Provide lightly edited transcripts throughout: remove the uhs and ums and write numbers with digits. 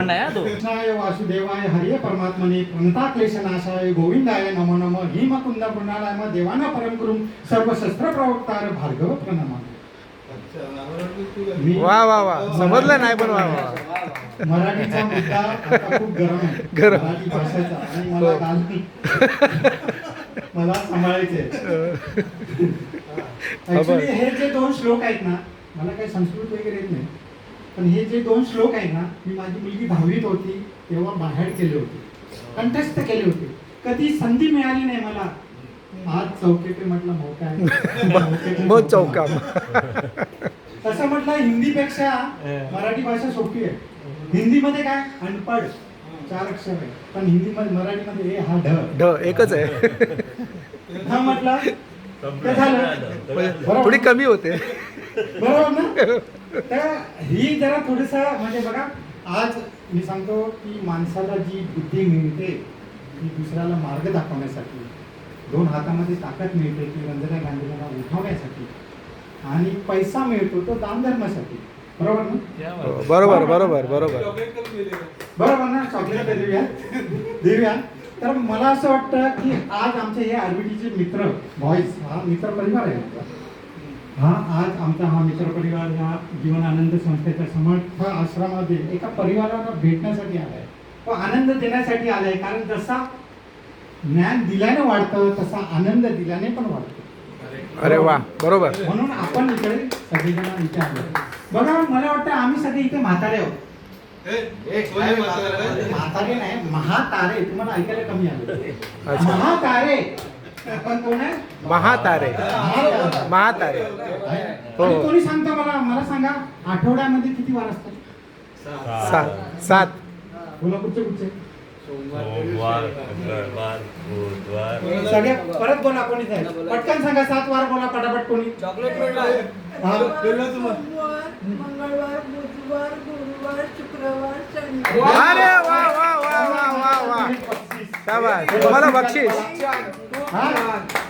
भांडण आहे तो. कृष्णाय वासुदेवाय हरिये परमात्मने प्रणता क्लेशनाशाय गोविंदाय नमो नमः ही मुकुंद पुंडालाय मग देवाना परम करून सर्व शस्त्र प्रवक्तार भार्गव प्रणमा. वा वा वा समजलं नाही पण वा वा. मराठीचा मुद्दा आता खूप गरम आहे. गरम. मराठी भाषेचा आणि मला मला सांभाळायचे. ऍक्च्युली हे जे 2 श्लोक आहेत ना, मला काही संस्कृत वगैरे येत नाही, पण हे जे 2 श्लोक आहेत ना, मी माझी मुलगी 10वीत होती तेव्हा बाहेर केले होते, कंठस्थ केले होते. कधी संधी मिळाली नाही मला. आज चौके पे म्हटलं मौका आहे. बहुत चौका. तसं म्हटलं हिंदीपेक्षा मराठी भाषा सोपी आहे. हिंदीमध्ये काय अनपढ 4 अक्षर आहे, पण हिंदीमध्ये मराठीमध्ये ए हा ढ एकच आहे. हा म्हटलं ते झालं थोडी कमी होते. बरोबर ना. तर ही जरा थोडस म्हणजे बघा, आज मी सांगतो की माणसाला जी बुद्धी मिळते ती दुसऱ्याला मार्ग दाखवण्यासाठी, 2 हातामध्ये ताकद मिळते की रंजना गांधीला उठवण्यासाठी, आणि पैसा मिळतो तो दान धर्मासाठी. बरोबर ना. बरोबर बरोबर बरोबर बरोबर ना. चॉकलेट देऊया. तर मला असं वाटतं की आज आमचे हे आरबीटीचे मित्र बॉईज, हा मित्र परिवार आहे आमचा. आज आमचा हा मित्र परिवार या जीवन आनंद संस्थेच्या समर्थ आश्रमामध्ये एका परिवाराला भेटण्यासाठी आलाय व आनंद देण्यासाठी आलाय. कारण जसा ज्ञान दिल्याने वाढतं तसा आनंद दिल्याने पण वाढतो. अरे वा बरोबर. म्हणून आपण इकडे सगळेजण इथे आलो. बघा, मला वाटतं आम्ही सगळे इथे म्हातारे आहोत. म्हातारे नाही, महातारे. तुम्हाला ऐकायला कमी आलं. महातारे. आपण कोण आहे? महातारे. महातारे. आणि कोणी सांगतो मला सांगा, आठवड्यामध्ये किती वार असतात? 7. बोला, कुठचे सोमवार, मंगळवार, बुधवार. सगळे परत बोला, कोणी पटकन सांगा. 7 वार बोला पटापट. कोणी? चॉकलेट मंगळवार, बुधवार, गुरुवार, शुक्रवार, शनिवार. अरे वा वा वा वा वा वा. क्या बात. तुम्हाला बक्षीस.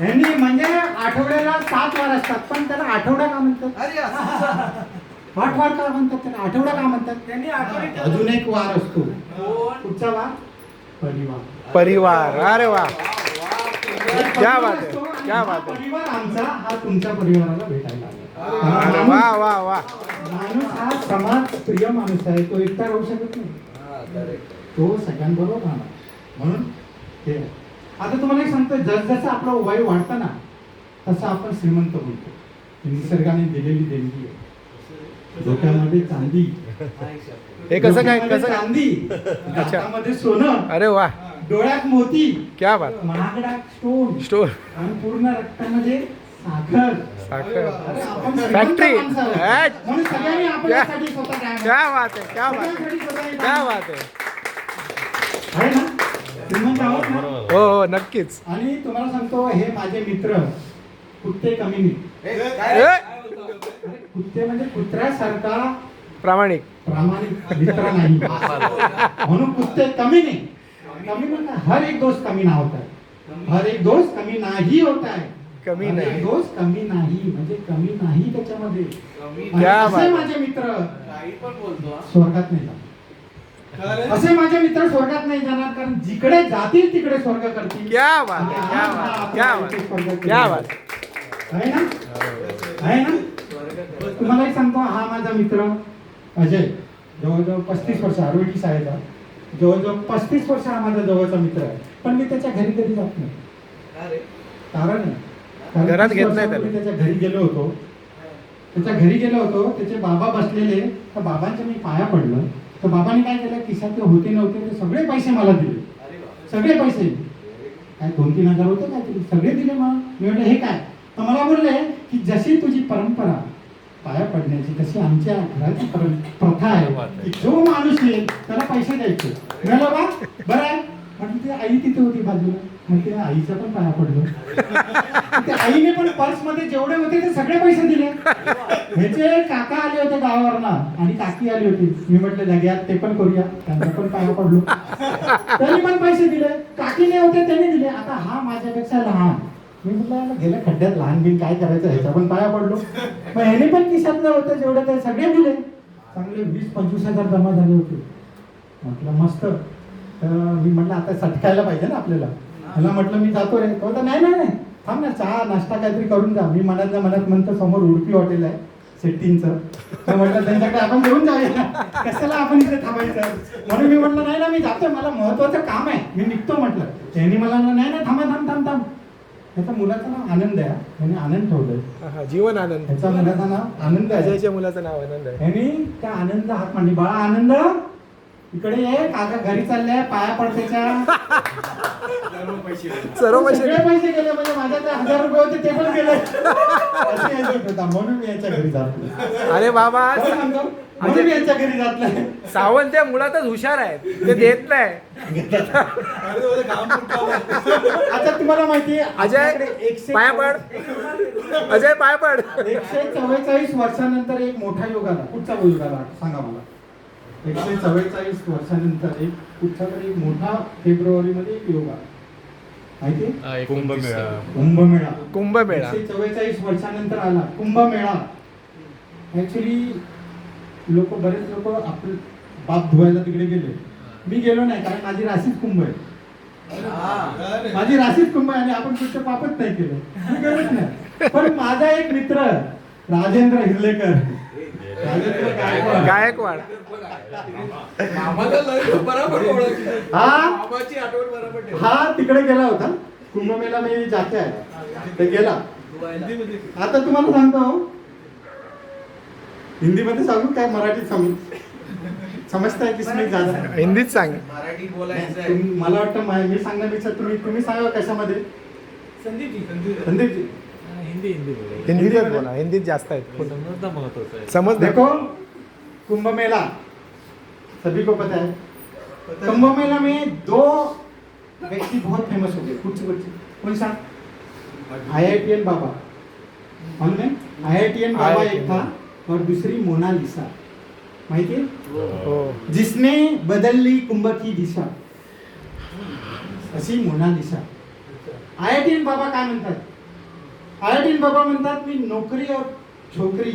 यांनी म्हणजे आठवड्याला 7 वार असतात, पण त्याला आठवडा का म्हणतात? 8 वार का म्हणतात त्याला? आठवडा का म्हणतात? त्यांनी अजून एक वार असतो. कुठचा वार? परिवार. परिवार. अरे वा. क्या बात आहे. क्या बात आहे. परिवार आमचा हा तुमच्या परिवाराला भेटायला आला. अरे वा वा वा. माणूस हा समाज प्रिय माणूस आहे. तो एकटा राहू शकत नाही, तो सगळ्यांबरोबर राहणार. म्हणून ते आता तुम्हाला एक सांगतो, जसजसं आपलं वय वाढतं ना तसं आपण श्रीमंत होतो. निसर्गाने दिलेली देणगी आहे. डोक्यामध्ये चांदी. हे कसं काय? कसं चांदी, हातामध्ये सोनं, अरे वा. डोळ्यात मोती, क्या बात. महागडा स्टोन, स्टोर. आणि पूर्ण रक्तामध्ये साखर. साखर. अरे आपण फॅक्टरी. श्रीमंत माणसं आहोत. म्हणून सगळ्यांनी आपल्यासाठी स्वतः काय क्या बात आहे. क्या बात आहे. सगळ्यांसाठी स्वतः क्या बात आहे. आहे ना. श्रीमंत आहोत ना. हो हो नक्कीच. आणि तुम्हाला सांगतो, हे माझे मित्र कुत्ते कमी नाही. कुत्ते म्हणजे कुत्र्यासारखा प्रामाणिक प्रामाणिक मित्र नाही. म्हणून कुत्ते कमी नाही. कमी म्हणजे हर एक दोस्त कमी ना होता है. हर एक दोस्त कमी नाही होता है. कमी हर नाही. एक दोस्त कमी नाही म्हणजे कमी नाही त्याच्यामध्ये. क्या आणि बात. असे माझे मित्र स्वर्गात नाही जाणार. असे माझे मित्र स्वर्गात नाही जाणार, कारण जिकडे जातील तिकडे स्वर्ग करतील. क्या बात आहे. क्या बात. क्या बात. क्या बात. आहे ना. आहे ना. तुम्हाला एक सांगतो, हा माझा मित्र अजय जवळजवळ 35 वर्ष आरबीटी शाळेचा, जवळजवळ 35 वर्ष हा माझा जवळचा मित्र आहे. पण मी त्याच्या घरी कधी जात नाही. कारण घरात घेत नाही त्याला. मी त्याच्या घरी गेलो होतो. त्याचे बाबा बसलेले, तर बाबांच्या मी पाया पडलं. तर बाबांनी काय केलं, खिशात ते होते नव्हते ते सगळे पैसे मला दिले. सगळे पैसे काय 2-3 हजार होते काय तरी, सगळे दिले मला. मी म्हटलं हे काय? तर मला बोलले की जशी तुझी परंपरा पाया पडण्याची तशी आमच्या घराची प्रथा आहे की जो माणूस येईल त्याला पैसे द्यायचे. म्हणाला बा बरं आहे. म्हटलं ते आई तिथे होती बाजूला, मग त्या आईचा पण पाया पडलो. त्या आईने पण पर्स मध्ये जेवढे होते ते सगळे पैसे दिले. ह्याचे काका आले होते गावावरना आणि काकी आली होती. मी म्हटलं जाग्यात ते पण करूया, त्यांचा पण पाया पडलो. त्यांनी पण पैसे दिले. काकीने होते त्यांनी दिले. आता हा माझ्यापेक्षा लहान. मी म्हटलं गेल्या खड्ड्यात लहान बिन काय करायचं, ह्याचा पण पाया पडलो. मग ह्याने पण खिशातलं होतं जेवढं ते सगळे दिले. चांगले 20-25 हजार जमा झाले होते. म्हटलं मस्त. तर मी म्हटलं आता सटकायला पाहिजे ना आपल्याला. मला म्हटलं मी जातो रे. तो नाही नाही नाही थांब ना, चहा नाश्ता काहीतरी करून जा. मी मनातल्या मनात म्हणतो समोर उडपी हॉटेल आहे सेट्टींचं, तर म्हटलं त्यांच्याकडे आपण घेऊन जाऊया, कशाला आपण इथे थांबायचं. म्हणून मी म्हटलं नाही ना मी जातो, मला महत्वाचं काम आहे, मी निघतो म्हटलं. त्यांनी मला म्हणलं नाही नाही थांबा थांब थांब थांब. त्याच्या मुलाचं नाव आनंद आहे, त्यांनी आनंद ठेवलंय. जीवन आनंद. त्याच्या मुलाचं नाव आनंद आहे. अजयच्या मुलाचं नाव आनंद आहे. त्यांनी त्या आनंद हात मांडली. बाळा आनंद इकडे ये, काका घरी चालले, पाया पडतेच्या. सर्व पैसे सगळे पैसे गेले, म्हणजे माझ्या ते 1000 रुपये होते ते पण गेले. अशी यायची होता, म्हणून मी याच्या घरी जात नाही. अरे बाबा, खरं सांगतो, म्हणून मी याच्या घरी जात नाही. सावंत त्या मुलातच हुशार आहे, ते देत नाही. आता तुम्हाला माहिती आहे अजय पाया पड, अजय पाया पड. 144 वर्षानंतर एक मोठा योग आला. कुठचा योग आला सांगा मला. 144 वर्षानंतर एक कुठचा तरी एक मोठा फेब्रुवारीमध्ये एक योग आला. माहिती आहे? कुंभमेळा. कुंभमेळा. कुंभमेळा 144 वर्षानंतर आला कुंभमेळा. ऍक्च्युली बरेच लोक आपले बाप धुवायला तिकडे गेले. मी गेलो नाही, कारण माझी राशीच कुंभ आहे. माझी राशीच कुंभ आहे आणि आपण कुठचं पापच नाही केलं, मी गेलोच नाही. पण माझा एक मित्र राजेंद्र हिरलेकर, राजेंद्र गायकवाड, गायकवाड. हा तिकडे गेला होता कुंभमेला. मी जाते आहे ते गेला. आता तुम्हाला सांगतो हिंदीमध्ये सांगू काय मराठीत समजताय की मी जादा हिंदीत सांग. मला वाटतं मी सांगण्यापेक्षा तुम्ही सांगा कशामध्ये. संदीपजी हिंदीतच बोला, हिंदीत जास्त आहेत. समज देखो कुंभ मेला सभी को पता है. कुंभ मेला में 2 व्यक्ति बहुत फेमस हो गए. कुछ कौन सा? IITN बाबा. मालूम है? IITN बाबा एक था और दूसरी मोनालिसा. माहिती है? हो. जिसने बदल ली कुंभ की दिशा, अशी मोनालिसा. IITN बाबा काय म्हणतात? IITN बाबा म्हणतात मी नोकरी और छोकरी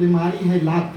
ये मारी है लात.